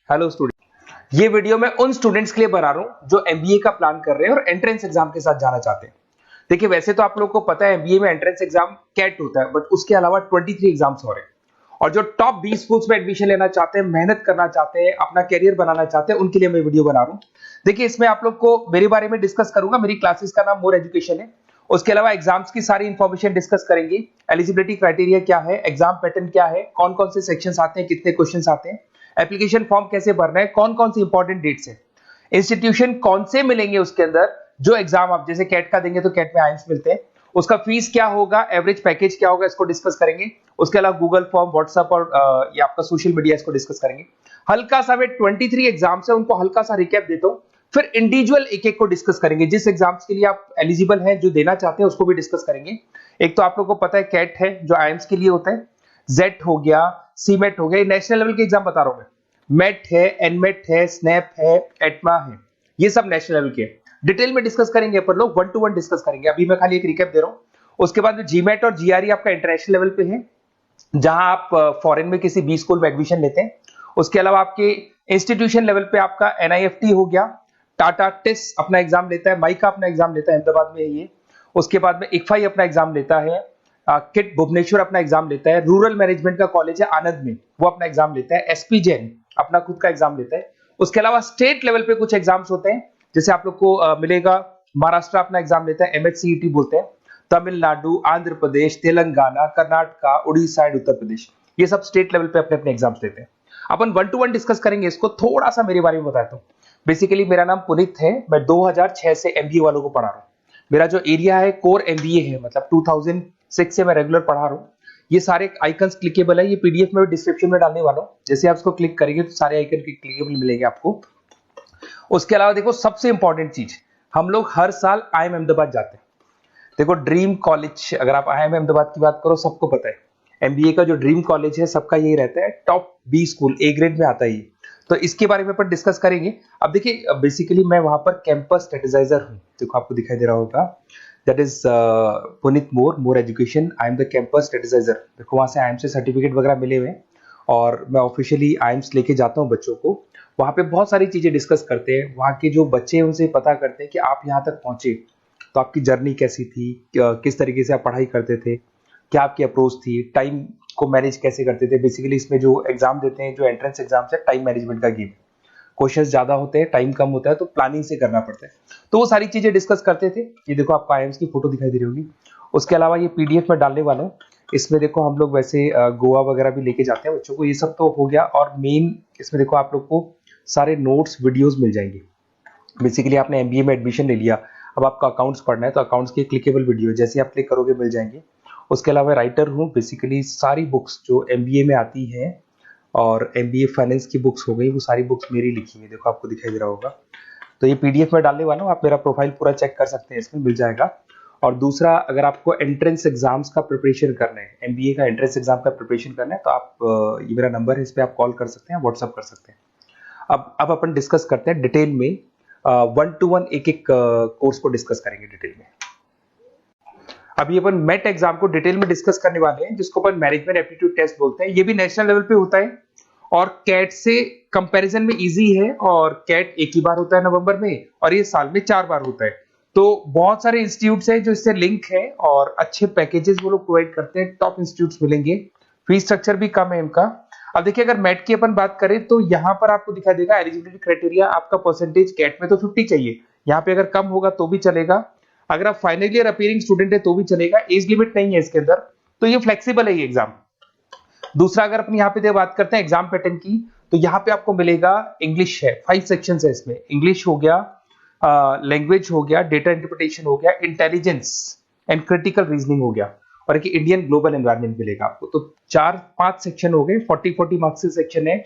Hello student, ये video मैं उन स्टूडेंट्स के लिए बना रहा हूं जो एमबीए का प्लान कर रहे हैं और एंट्रेंस एग्जाम के साथ जाना चाहते हैं। देखिए, वैसे तो आप लोगों को पता है एमबीए में एंट्रेंस एग्जाम कैट होता है, बट उसके अलावा 23 एग्जाम्स और हैं। और जो टॉप 20 स्कूल्स में एडमिशन लेना चाहते हैं, मेहनत करना चाहते हैं, अपना कैरियर बनाना चाहते हैं, उनके लिए मैं वीडियो बना रहा हूं। देखिए, इसमें आप लोग को मेरे बारे में डिस्कस करूंगा। मेरी क्लासेस का नाम मोर एजुकेशन है। उसके अलावा एग्जाम्स की सारी इंफॉर्मेशन डिस्कस करेंगे। एलिजिबिलिटी क्राइटेरिया क्या है, एग्जाम पैटर्न क्या है, कौन कौन से सेक्शंस आते हैं, कितने क्वेश्चंस आते हैं, एप्लीकेशन फॉर्म कैसे भरना है, कौन कौन सी इंपॉर्टेंट डेट्स है, इंस्टीट्यूशन कौन से मिलेंगे उसके अंदर, जो एग्जाम आप जैसे कैट का देंगे तो कैट में आइम्स मिलते हैं, उसका फीस क्या होगा, एवरेज पैकेज क्या होगा, इसको डिस्कस करेंगे। उसके अलावा गूगल फॉर्म, व्हाट्सएप और ये आपका सोशल मीडिया, इसको डिस्कस करेंगे। हल्का सा मैं 23 एग्जाम्स है उनको हल्का सा रिकैप देता हूं, फिर इंडिविजुअल एक एक को डिस्कस करेंगे। जिस एग्जाम्स के लिए आप एलिजिबल हैं, जो देना चाहते हैं, उसको भी डिस्कस करेंगे। एक तो आप लोगों को पता है कैट है जो आइम्स के लिए होता है, जेट हो गया, सीमेट हो गया, नेशनल लेवल के एग्जाम बता रहा हूं मैं। मेट है, एनमेट है, स्नैप है, एटमा है, ये सब नेशनल लेवल के। डिटेल में डिस्कस करेंगे अपन लोग, 1 to 1 डिस्कस करेंगे। अभी मैं खाली एक रिकैप दे रहा हूं। उसके बाद में जीमेट और जीआरई आपका इंटरनेशनल लेवल पे है, जहां आप फॉरेन में किसी बी स्कूल में एडमिशन लेते हैं। उसके अलावा आपके इंस्टीट्यूशन लेवल पे आपका एनआईएफटी हो गया, टाटा टेस्ट अपना एग्जाम लेता है, माइका अपना एग्जाम लेता है अहमदाबाद में ये। उसके बाद में इक्फाई अपना एग्जाम लेता है, किट भुवनेश्वर अपना एग्जाम लेता है, रूरल मैनेजमेंट का कॉलेज है आनंद में, वो अपना एग्जाम लेता है, एसपी जैन अपना खुद का एग्जाम लेता है। उसके अलावा स्टेट लेवल पे कुछ एग्जाम्स होते हैं, जैसे आप लोग को मिलेगा महाराष्ट्र अपना एग्जाम लेता है, एमएचसीईटी बोलते हैं, तमिलनाडु, आंध्र प्रदेश, तेलंगाना, कर्नाटका, उड़ीसा एंड उत्तर प्रदेश, ये सब स्टेट लेवल पे अपने अपने एग्जाम्स लेते हैं। अपन 1 to 1 डिस्कस करेंगे। इसको थोड़ा सा मेरे बारे में बताता हूँ। बेसिकली मेरा नाम पुनीत है, मैं 2006 से एमबीए वालों को पढ़ा रहा हूँ। मेरा जो एरिया है कोर एमबीए है, मतलब 2006 से मैं रेगुलर पढ़ा रहा हूँ। ये सारे आइकन्स क्लिकेबल है, ये पीडीएफ में डिस्क्रिप्शन में डालने वाला हूँ। जैसे आप इसको क्लिक करेंगे तो सारे आइकन क्लिकेबल मिलेंगे आपको। उसके अलावा देखो, सबसे इंपॉर्टेंट चीज, हम लोग हर साल आईएम अहमदाबाद जाते हैं। देखो, ड्रीम कॉलेज, अगर आप आईएम अहमदाबाद की बात करो, सबको पता है एमबीए का जो ड्रीम कॉलेज है सबका यही रहता है, top B school, A grade में आता है ये। तो इसके बारे में अपन डिस्कस करेंगे। अब देखिए, बेसिकली मैं वहां पर कैंपस स्ट्रेटेजाइजर हूँ। देखो, आपको दिखाई दे रहा होगा, that is Puneet more education, I am the campus strategiser. देखो, वहां से आईएम से सर्टिफिकेट वगैरह मिले हुए हैं और मैं ऑफिशियली आईएम्स लेके जाता हूँ बच्चों को। वहां पे बहुत सारी चीजें डिस्कस करते हैं, वहां के जो बच्चे हैं उनसे पता करते हैं कि आप यहाँ तक पहुंचे तो आपकी जर्नी कैसी थी, किस तरीके से आप पढ़ाई करते थे, क्या आपकी अप्रोच थी, टाइम को मैनेज कैसे करते थे। बेसिकली इसमें जो एग्जाम देते हैं, जो एंट्रेंस एग्जाम्स है, टाइम मैनेजमेंट का गेम। क्वेश्चंस ज्यादा होते हैं, टाइम कम होता है, तो प्लानिंग से करना पड़ता है। तो वो सारी चीजें डिस्कस करते थे। ये देखो, आपको आईएम्स की फोटो दिखाई दे रही होगी। उसके अलावा ये पीडीएफ में डालने वाला हूँ। इसमें देखो, हम लोग वैसे गोवा वगैरह भी लेके जाते हैं बच्चों को। ये सब तो हो गया। और मेन इसमें देखो, आप लोग को सारे नोट्स, वीडियोस मिल जाएंगे। बेसिकली आपने एमबीए में एडमिशन ले लिया, अब आपका अकाउंट्स पढ़ना है, तो अकाउंट्स की क्लिकेबल वीडियो जैसे आप क्लिक करोगे मिल जाएंगे। उसके अलावा राइटर हूँ, बेसिकली सारी बुक्स जो एमबीए में आती हैं और एमबीए फाइनेंस की बुक्स हो गई, वो सारी बुक्स मेरी लिखी है। देखो, आपको दिखाई दे रहा होगा। तो ये पीडीएफ में डालने वाला हूँ, आप मेरा प्रोफाइल पूरा चेक कर सकते हैं, इसमें मिल जाएगा। और दूसरा, अगर आपको एंट्रेंस एग्जाम्स का प्रिपरेशन करना है, एमबीए का एंट्रेंस एग्जाम का प्रिपरेशन करना है, तो आप ये मेरा नंबर है, इस पर आप कॉल कर सकते हैं, व्हाट्सअप कर सकते हैं। अब अपन डिस्कस करते हैं डिटेल में, 1 to 1 एक एक कोर्स को डिस्कस करेंगे डिटेल में। अभी अपन मेट एग्जाम को डिटेल में डिस्कस करने वाले हैं, जिसको अपन मैनेजमेंट एप्टीट्यूड टेस्ट बोलते हैं। ये भी नेशनल लेवल पे होता है और कैट से कंपैरिजन में इजी है। और कैट एक ही बार होता है नवंबर में, और ये साल में 4 बार होता है। तो बहुत सारे इंस्टीट्यूट्स हैं जो इससे लिंक है और अच्छे पैकेजेस वो लोग प्रोवाइड करते हैं, टॉप इंस्टीट्यूट्स मिलेंगे। फीस स्ट्रक्चर भी कम है इनका। अब देखिए, अगर मैट की अपन बात करें तो यहाँ पर आपको दिखाई देगा एलिजिबिलिटी क्राइटेरिया, आपका परसेंटेज कैट में तो 50 चाहिए। यहाँ पे अगर कम होगा तो भी चलेगा, अगर आप फाइनल ईयर अपीयरिंग स्टूडेंट है तो भी चलेगा। एज लिमिट नहीं है इसके अंदर, तो ये फ्लेक्सिबल है ये एग्जाम। दूसरा, अगर अपन यहाँ पे बात करते हैं एग्जाम पैटर्न की, तो यहाँ पे आपको मिलेगा इंग्लिश है, 5 सेक्शन है इसमें। इंग्लिश हो गया, लैंग्वेज हो गया, डेटा इंटरप्रिटेशन हो गया, इंटेलिजेंस एंड क्रिटिकल रीजनिंग हो गया, और एक इंडियन ग्लोबल एनवायरनमेंट मिलेगा आपको। तो 4-5 सेक्शन हो गए, 40-40 मार्क्स के सेक्शन है,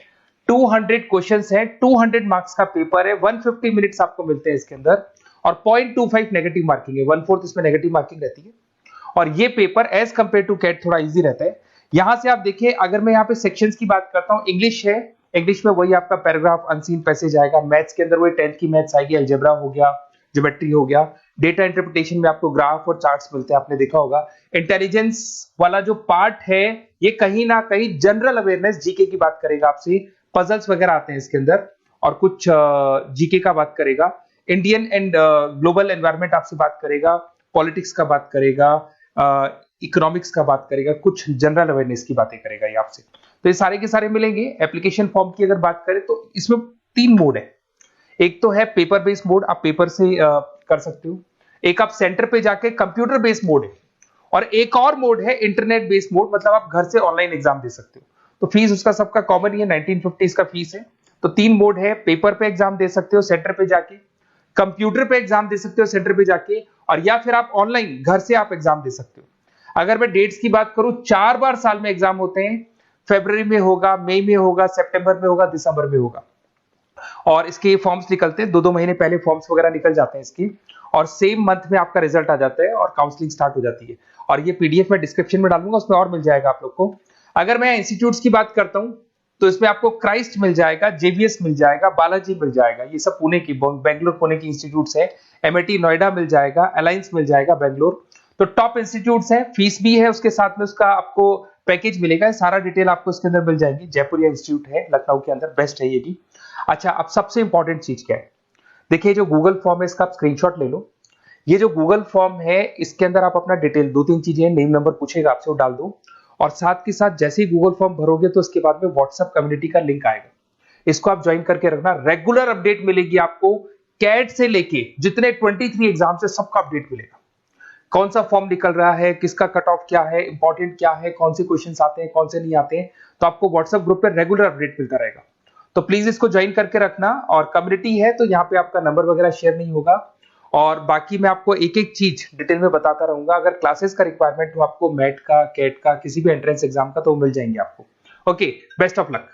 200 क्वेश्चंस है, 200 मार्क्स का पेपर है, 150 मिनट्स आपको मिलते हैं इसके अंदर, और 0.25 नेगेटिव मार्किंग है, 1/4 इसमें नेगेटिव मार्किंग रहती है। और ये paper as compare to CAT थोड़ा इजी रहता है। यहां से आप देखिए, अगर मैं यहाँ पे सेक्शंस की बात करता हूँ, इंग्लिश है, इंग्लिश में वही आपका पैराग्राफ, अनसीन पैसेज आएगा। मैथ्स के अंदर वही 10th की मैथ्स आएगी, अलजेब्रा हो गया, ज्योमेट्री हो गया। डेटा इंटरप्रिटेशन में आपको ग्राफ और चार्ट्स मिलते हैं, आपने देखा होगा। इंटेलिजेंस वाला जो पार्ट है, ये कहीं ना कहीं जनरल अवेयरनेस, जीके की बात करेगा आपसे, पजल्स वगैरह आते हैं इसके अंदर, और कुछ जीके का बात करेगा, इंडियन एंड ग्लोबल एनवायरनमेंट आपसे बात करेगा, पॉलिटिक्स का बात करेगा, इकोनॉमिक्स का बात करेगा, कुछ जनरल अवेयरनेस की बातें करेगा ये आपसे। तो ये सारे के सारे मिलेंगे। एप्लीकेशन फॉर्म की अगर बात करें तो इसमें 3 मोड है। एक तो है पेपर बेस्ड मोड, आप पेपर से कर सकते हो। एक आप सेंटर पे जाके कंप्यूटर बेस्ड मोड है, और एक और मोड है इंटरनेट बेस्ड मोड, मतलब आप घर से ऑनलाइन एग्जाम दे सकते हो। तो फीस उसका सबका कॉमन ही है, 1950 इसका फीस है। तो 3 मोड है, पेपर पे एग्जाम दे सकते हो सेंटर पे जाके, कंप्यूटर पे एग्जाम दे सकते हो सेंटर पे जाके, और या फिर आप ऑनलाइन घर से आप एग्जाम दे सकते हो। अगर मैं डेट्स की बात करूं, 4 बार साल में एग्जाम होते हैं। फरवरी में होगा, मई में होगा, सितंबर में होगा, दिसंबर में होगा। और इसके फॉर्म्स निकलते हैं 2-2 महीने पहले, फॉर्म्स वगैरह निकल जाते हैं इसकी, और सेम मंथ में आपका रिजल्ट आ जाता है और काउंसलिंग स्टार्ट हो जाती है। और ये पीडीएफ मैं डिस्क्रिप्शन में डालूंगा, उसमें और मिल जाएगा आप लोग को। अगर मैं इंस्टीट्यूट्स की बात करता हूं तो इसमें आपको क्राइस्ट मिल जाएगा, जेवीएस मिल जाएगा, बालाजी मिल जाएगा, ये सब पुणे की, बेंगलोर पुणे की इंस्टीट्यूट्स है। एमआईटी नोएडा मिल जाएगा, अलायंस मिल जाएगा बेंगलोर। तो टॉप इंस्टीट्यूट्स है, फीस भी है उसके साथ में, उसका आपको पैकेज मिलेगा, सारा डिटेल आपको इसके अंदर मिल जाएगी। जयपुरिया इंस्टीट्यूट है लखनऊ के अंदर, बेस्ट है ये भी। अच्छा, अब सबसे इंपॉर्टेंट चीज क्या है, देखिए जो गूगल फॉर्म है इसका आप स्क्रीनशॉट ले लो। ये जो गूगल फॉर्म है इसके अंदर आप अपना डिटेल 2-3 चीजें, नेम नंबर पूछेगा आपसे, वो डाल दो। और साथ के साथ जैसे ही गूगल फॉर्म भरोगे तो उसके बाद में व्हाट्सएप कम्युनिटी का लिंक आएगा, इसको आप ज्वाइन करके रखना। रेगुलर अपडेट मिलेगी आपको, कैट से लेके जितने 23 एग्जाम से सबका अपडेट मिलेगा। कौन सा फॉर्म निकल रहा है, किसका कट ऑफ क्या है, इंपॉर्टेंट क्या है, कौन से क्वेश्चंस आते हैं, कौन से नहीं आते हैं, तो आपको व्हाट्सएप ग्रुप पे रेगुलर अपडेट मिलता रहेगा। तो प्लीज इसको ज्वाइन करके रखना। और कम्युनिटी है तो यहाँ पे आपका नंबर वगैरह शेयर नहीं होगा, और बाकी मैं आपको एक एक चीज डिटेल में बताता रहूंगा। अगर क्लासेस का रिक्वायरमेंट हो आपको, मैट का, कैट का, किसी भी एंट्रेंस एग्जाम का, तो वो मिल जाएंगे आपको। Okay, best of luck.